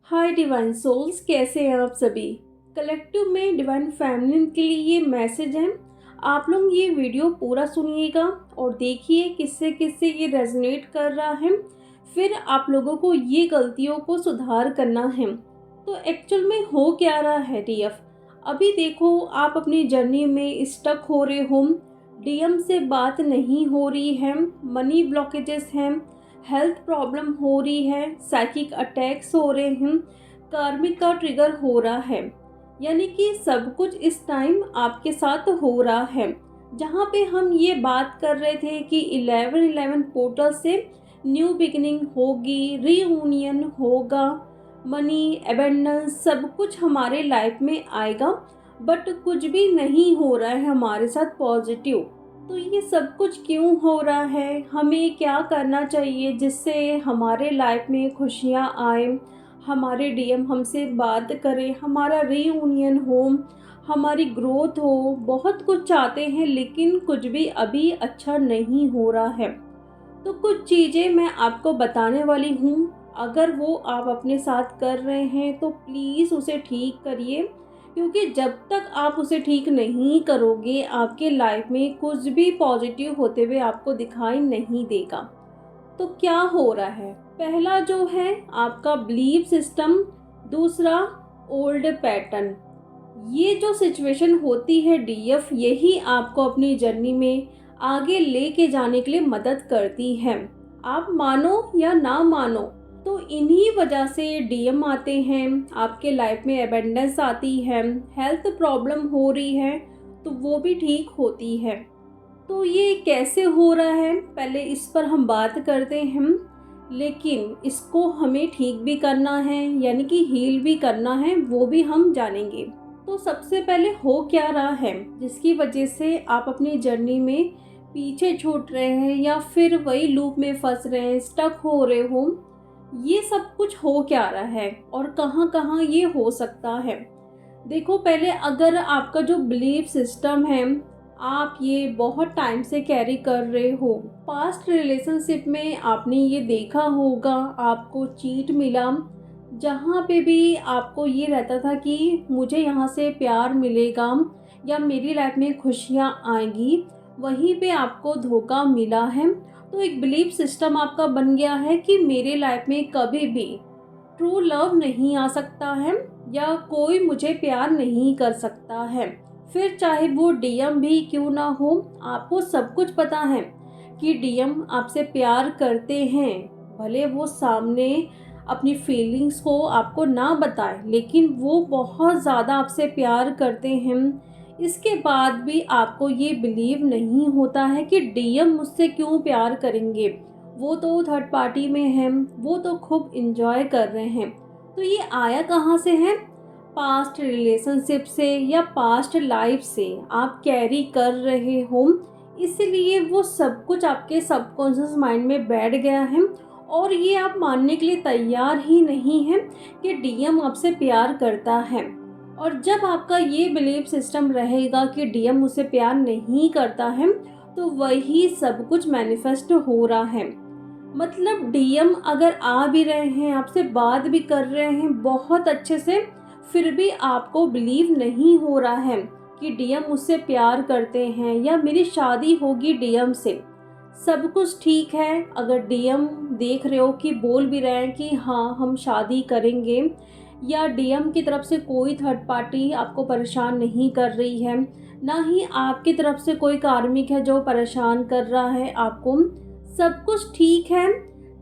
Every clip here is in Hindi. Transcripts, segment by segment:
हाय डिवाइन सोल्स, कैसे हैं आप सभी। कलेक्टिव में डिवाइन फैमिली के लिए ये मैसेज है। आप लोग ये वीडियो पूरा सुनिएगा और देखिए किससे किससे ये रेजोनेट कर रहा है। फिर आप लोगों को ये गलतियों को सुधार करना है। तो एक्चुअल में हो क्या रहा है डीएफ। अभी देखो, आप अपनी जर्नी में स्टक हो रहे हो। डीएम से बात नहीं हो रही है, मनी ब्लॉकेजेस हैं, हेल्थ प्रॉब्लम हो रही है, साइकिक अटैक्स हो रहे हैं, कार्मिक का ट्रिगर हो रहा है। यानी कि सब कुछ इस टाइम आपके साथ हो रहा है। जहाँ पे हम ये बात कर रहे थे कि 11-11 पोर्टल से न्यू बिगिनिंग होगी, रीयूनियन होगा, मनी एबेंडेंस सब कुछ हमारे लाइफ में आएगा, बट कुछ भी नहीं हो रहा है हमारे साथ पॉजिटिव। तो ये सब कुछ क्यों हो रहा है, हमें क्या करना चाहिए जिससे हमारे लाइफ में खुशियाँ आए, हमारे डीएम हमसे बात करें, हमारा रीयूनियन हो, हमारी ग्रोथ हो। बहुत कुछ चाहते हैं लेकिन कुछ भी अभी अच्छा नहीं हो रहा है। तो कुछ चीज़ें मैं आपको बताने वाली हूँ। अगर वो आप अपने साथ कर रहे हैं तो प्लीज़ उसे ठीक करिए, क्योंकि जब तक आप उसे ठीक नहीं करोगे आपके लाइफ में कुछ भी पॉजिटिव होते हुए आपको दिखाई नहीं देगा। तो क्या हो रहा है, पहला जो है आपका बिलीफ सिस्टम, दूसरा ओल्ड पैटर्न। ये जो सिचुएशन होती है डीएफ, यही आपको अपनी जर्नी में आगे लेके जाने के लिए मदद करती है। आप मानो या ना मानो, तो इन्हीं वजह से डीएम आते हैं आपके लाइफ में, एबेंडेंस आती है, हेल्थ प्रॉब्लम हो रही है तो वो भी ठीक होती है। तो ये कैसे हो रहा है, पहले इस पर हम बात करते हैं। लेकिन इसको हमें ठीक भी करना है, यानी कि हील भी करना है, वो भी हम जानेंगे। तो सबसे पहले हो क्या रहा है जिसकी वजह से आप अपनी जर्नी में पीछे छूट रहे हैं या फिर वही लूप में फंस रहे हैं, स्टक हो रहे हो। ये सब कुछ हो क्या रहा है और कहाँ कहाँ ये हो सकता है। देखो, पहले अगर आपका जो बिलीफ सिस्टम है आप ये बहुत टाइम से कैरी कर रहे हो, पास्ट रिलेशनशिप में आपने ये देखा होगा, आपको चीट मिला, जहाँ पे भी आपको ये रहता था कि मुझे यहाँ से प्यार मिलेगा या मेरी लाइफ में खुशियाँ आएंगी, वहीं पे आपको धोखा मिला है। तो एक बिलीफ सिस्टम आपका बन गया है कि मेरे लाइफ में कभी भी ट्रू लव नहीं आ सकता है या कोई मुझे प्यार नहीं कर सकता है। फिर चाहे वो डीएम भी क्यों ना हो, आपको सब कुछ पता है कि डीएम आपसे प्यार करते हैं। भले वो सामने अपनी फीलिंग्स को आपको ना बताए, लेकिन वो बहुत ज़्यादा आपसे प्यार करते हैं। इसके बाद भी आपको ये बिलीव नहीं होता है कि डीएम मुझसे क्यों प्यार करेंगे, वो तो थर्ड पार्टी में हैं, वो तो खूब इंजॉय कर रहे हैं। तो ये आया कहाँ से है, पास्ट रिलेशनशिप से या पास्ट लाइफ से आप कैरी कर रहे हो। इसलिए वो सब कुछ आपके सबकॉन्शियस माइंड में बैठ गया है और ये आप मानने के लिए तैयार ही नहीं है कि डीएम आपसे प्यार करता है। और जब आपका ये बिलीफ सिस्टम रहेगा कि डीएम मुझसे प्यार नहीं करता है, तो वही सब कुछ मैनिफेस्ट हो रहा है। मतलब डीएम अगर आ भी रहे हैं, आपसे बात भी कर रहे हैं बहुत अच्छे से, फिर भी आपको बिलीव नहीं हो रहा है कि डीएम मुझसे प्यार करते हैं या मेरी शादी होगी डीएम से। सब कुछ ठीक है, अगर डीएम देख रहे हो कि बोल भी रहे हैं कि हाँ हम शादी करेंगे, या डीएम की तरफ से कोई थर्ड पार्टी आपको परेशान नहीं कर रही है, ना ही आपकी तरफ से कोई कार्मिक है जो परेशान कर रहा है आपको, सब कुछ ठीक है,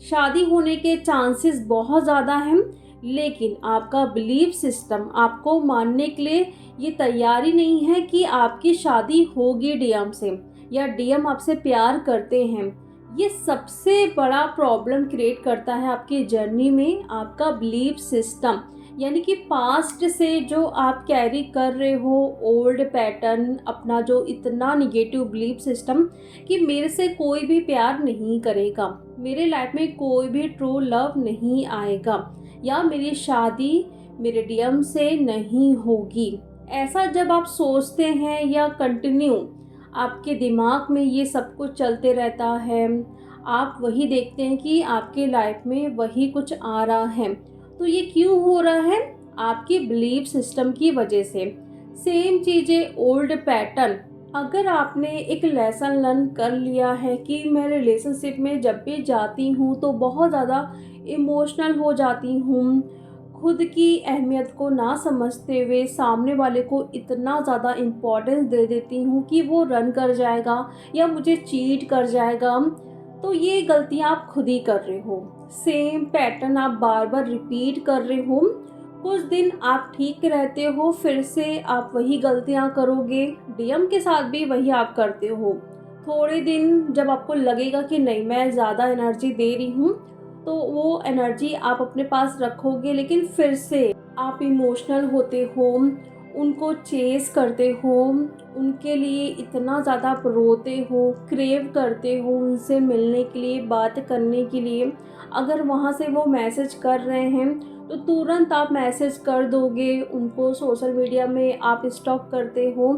शादी होने के चांसेस बहुत ज़्यादा हैं, लेकिन आपका बिलीफ सिस्टम आपको मानने के लिए ये तैयारी नहीं है कि आपकी शादी होगी डीएम से या डीएम आपसे प्यार करते हैं। ये सबसे बड़ा प्रॉब्लम क्रिएट करता है आपकी जर्नी में, आपका बिलीफ सिस्टम। यानी कि पास्ट से जो आप कैरी कर रहे हो ओल्ड पैटर्न, अपना जो इतना निगेटिव बिलीफ सिस्टम कि मेरे से कोई भी प्यार नहीं करेगा, मेरे लाइफ में कोई भी ट्रू लव नहीं आएगा, या मेरी शादी मेरे डीएम से नहीं होगी। ऐसा जब आप सोचते हैं या कंटिन्यू आपके दिमाग में ये सब कुछ चलते रहता है, आप वही देखते हैं कि आपके लाइफ में वही कुछ आ रहा है, तो ये क्यों हो रहा है? आपकी बिलीफ सिस्टम की वजह से। सेम चीज़ें, ओल्ड पैटर्न। अगर आपने एक लेसन लर्न कर लिया है कि मैं रिलेशनशिप में जब भी जाती हूँ तो बहुत ज़्यादा इमोशनल हो जाती हूँ, खुद की अहमियत को ना समझते हुए सामने वाले को इतना ज़्यादा इम्पोर्टेंस दे देती हूँ कि वो रन कर जाएगा या मुझे चीट कर जाएगा, तो ये गलतियाँ आप खुद ही कर रहे हो। सेम पैटर्न आप बार बार रिपीट कर रहे हो। कुछ दिन आप ठीक रहते हो, फिर से आप वही गलतियाँ करोगे। डीएम के साथ भी वही आप करते हो। थोड़े दिन जब आपको लगेगा कि नहीं, मैं ज़्यादा एनर्जी दे रही हूँ, तो वो एनर्जी आप अपने पास रखोगे, लेकिन फिर से आप इमोशनल होते हो, उनको चेस करते हो, उनके लिए इतना ज़्यादा आप रोते हो, क्रेव करते हो उनसे मिलने के लिए, बात करने के लिए। अगर वहाँ से वो मैसेज कर रहे हैं तो तुरंत आप मैसेज कर दोगे उनको, सोशल मीडिया में आप स्टॉक करते हो।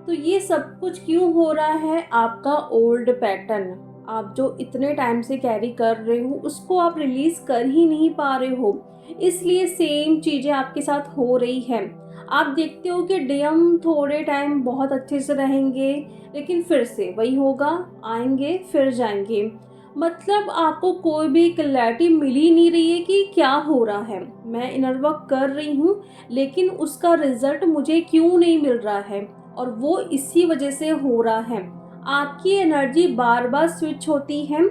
तो ये सब कुछ क्यों हो रहा है? आपका ओल्ड पैटर्न, आप जो इतने टाइम से कैरी कर रहे हो उसको आप रिलीज़ कर ही नहीं पा रहे हो, इसलिए सेम चीज़ें आपके साथ हो रही है। आप देखते हो कि डीएम थोड़े टाइम बहुत अच्छे से रहेंगे, लेकिन फिर से वही होगा, आएंगे फिर जाएंगे। मतलब आपको कोई भी क्लैरिटी मिल ही नहीं रही है कि क्या हो रहा है। मैं इनर वर्क कर रही हूँ, लेकिन उसका रिजल्ट मुझे क्यों नहीं मिल रहा है, और वो इसी वजह से हो रहा है। आपकी एनर्जी बार बार स्विच होती है।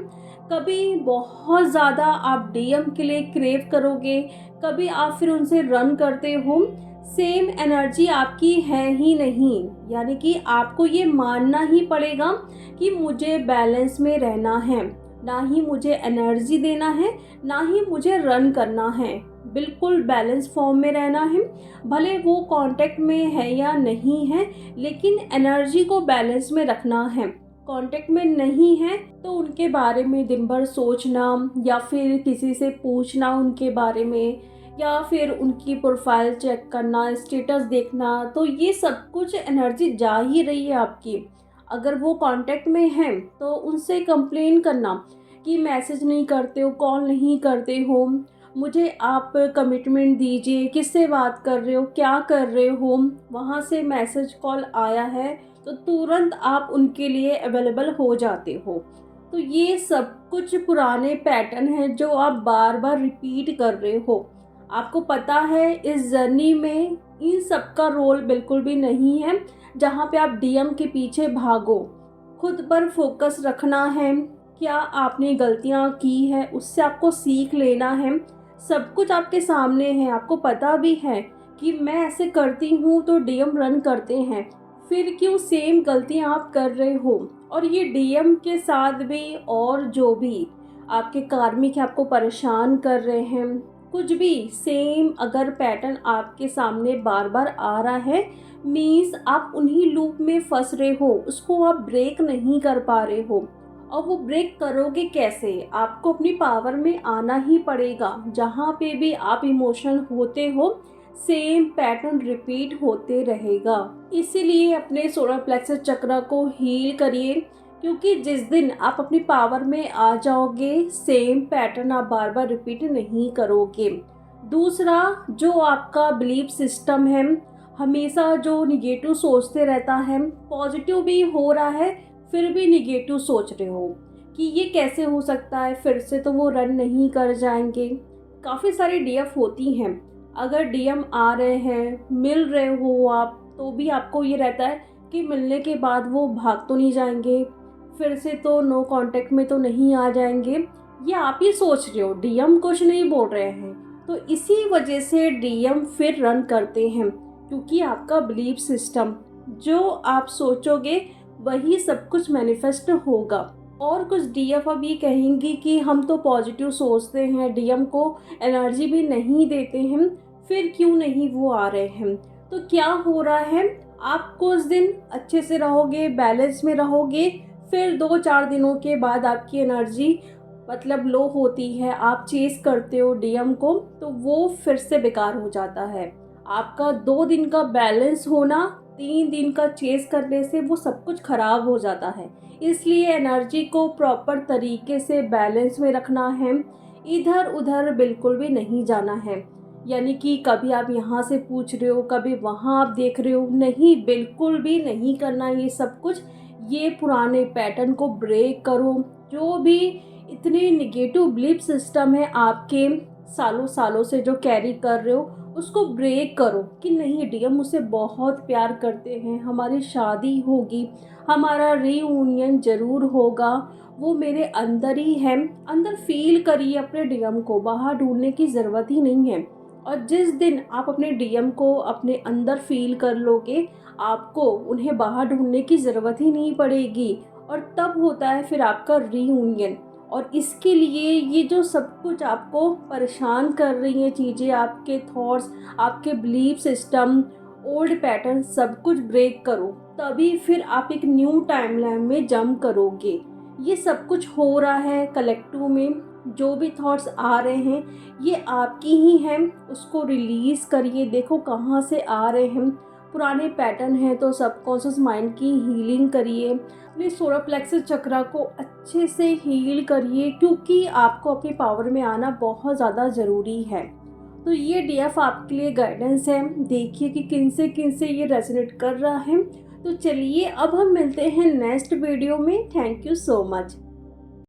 कभी बहुत ज़्यादा आप डीएम के लिए क्रेव करोगे, कभी आप फिर उनसे रन करते हो। सेम एनर्जी आपकी है ही नहीं, यानी कि आपको ये मानना ही पड़ेगा कि मुझे बैलेंस में रहना है, ना ही मुझे एनर्जी देना है, ना ही मुझे रन करना है। बिल्कुल बैलेंस फॉर्म में रहना है। भले वो कांटेक्ट में है या नहीं है, लेकिन एनर्जी को बैलेंस में रखना है। कांटेक्ट में नहीं है तो उनके बारे में दिन भर सोचना, या फिर किसी से पूछना उनके बारे में, या फिर उनकी प्रोफाइल चेक करना, स्टेटस देखना, तो ये सब कुछ एनर्जी जा ही रही है आपकी। अगर वो कांटेक्ट में हैं तो उनसे कंप्लेन करना कि मैसेज नहीं करते हो, कॉल नहीं करते हो, मुझे आप कमिटमेंट दीजिए, किससे बात कर रहे हो, क्या कर रहे हो। वहाँ से मैसेज कॉल आया है तो तुरंत आप उनके लिए अवेलेबल हो जाते हो। तो ये सब कुछ पुराने पैटर्न हैं जो आप बार बार रिपीट कर रहे हो। आपको पता है इस जर्नी में इन सब का रोल बिल्कुल भी नहीं है जहाँ पे आप डीएम के पीछे भागो। खुद पर फोकस रखना है। क्या आपने गलतियाँ की है उससे आपको सीख लेना है। सब कुछ आपके सामने है, आपको पता भी है कि मैं ऐसे करती हूँ तो डीएम रन करते हैं, फिर क्यों सेम गलतियाँ आप कर रहे हो। और ये डीएम के साथ भी, और जो भी आपके कार्मिक आपको परेशान कर रहे हैं, कुछ भी सेम अगर पैटर्न आपके सामने बार बार आ रहा है, मीन्स आप उन्हीं लूप में फंस रहे हो, उसको आप ब्रेक नहीं कर पा रहे हो। और वो ब्रेक करोगे कैसे? आपको अपनी पावर में आना ही पड़ेगा। जहाँ पे भी आप इमोशनल होते हो, सेम पैटर्न रिपीट होते रहेगा। इसीलिए अपने सोलर प्लेक्सस चक्र को हील करिए, क्योंकि जिस दिन आप अपनी पावर में आ जाओगे, सेम पैटर्न आप बार बार रिपीट नहीं करोगे। दूसरा, जो आपका बिलीफ सिस्टम है, हमेशा जो निगेटिव सोचते रहता है, पॉजिटिव भी हो रहा है फिर भी निगेटिव सोच रहे हो कि ये कैसे हो सकता है, फिर से तो वो रन नहीं कर जाएंगे। काफ़ी सारी डीएफ होती हैं। अगर डीएम आ रहे हैं, मिल रहे हो आप, तो भी आपको ये रहता है कि मिलने के बाद वो भाग तो नहीं जाएंगे, फिर से तो नो कांटेक्ट में तो नहीं आ जाएंगे। ये आप ही सोच रहे हो, डीएम कुछ नहीं बोल रहे हैं। तो इसी वजह से डीएम फिर रन करते हैं, क्योंकि आपका बिलीफ सिस्टम, जो आप सोचोगे वही सब कुछ मैनिफेस्ट होगा। और कुछ डीएफ अभी कहेंगी कि हम तो पॉजिटिव सोचते हैं, डीएम को एनर्जी भी नहीं देते हैं, फिर क्यों नहीं वो आ रहे हैं। तो क्या हो रहा है, आप कुछ दिन अच्छे से रहोगे, बैलेंस में रहोगे, फिर 2-4 दिनों के बाद आपकी एनर्जी मतलब लो होती है, आप चेस करते हो डीएम को, तो वो फिर से बेकार हो जाता है। आपका 2 दिन का बैलेंस होना 3 दिन का चेस करने से वो सब कुछ खराब हो जाता है। इसलिए एनर्जी को प्रॉपर तरीके से बैलेंस में रखना है। इधर उधर बिल्कुल भी नहीं जाना है। यानी कि कभी आप यहाँ से पूछ रहे हो, कभी वहाँ आप देख रहे हो, नहीं, बिल्कुल भी नहीं करना ये सब कुछ। ये पुराने पैटर्न को ब्रेक करो। जो भी इतने नेगेटिव बिलीफ सिस्टम है आपके सालों सालों से जो कैरी कर रहे हो, उसको ब्रेक करो कि नहीं, डीएम मुझसे बहुत प्यार करते हैं, हमारी शादी होगी, हमारा रीयूनियन ज़रूर होगा, वो मेरे अंदर ही है। अंदर फील करिए अपने डीएम को, बाहर ढूंढने की ज़रूरत ही नहीं है। और जिस दिन आप अपने डीएम को अपने अंदर फील कर लोगे, आपको उन्हें बाहर ढूंढने की ज़रूरत ही नहीं पड़ेगी। और तब होता है फिर आपका रीयूनियन। और इसके लिए ये जो सब कुछ आपको परेशान कर रही हैं चीज़ें, आपके थॉट्स, आपके बिलीफ सिस्टम, ओल्ड पैटर्न, सब कुछ ब्रेक करो, तभी फिर आप एक न्यू टाइमलाइन में जंप करोगे। ये सब कुछ हो रहा है कलेक्टिव में। जो भी थॉट्स आ रहे हैं ये आपकी ही हैं, उसको रिलीज़ करिए। देखो कहाँ से आ रहे हैं। पुराने पैटर्न हैं तो सबकॉन्शियस माइंड की हीलिंग करिए। अपने सोलर प्लेक्सस चक्रा को अच्छे से हील करिए, क्योंकि आपको अपनी पावर में आना बहुत ज़्यादा ज़रूरी है। तो ये डीएफ आपके लिए गाइडेंस है। देखिए कि किन से ये रेजोनेट कर रहा है। तो चलिए अब हम मिलते हैं नेक्स्ट वीडियो में। Thank you so much.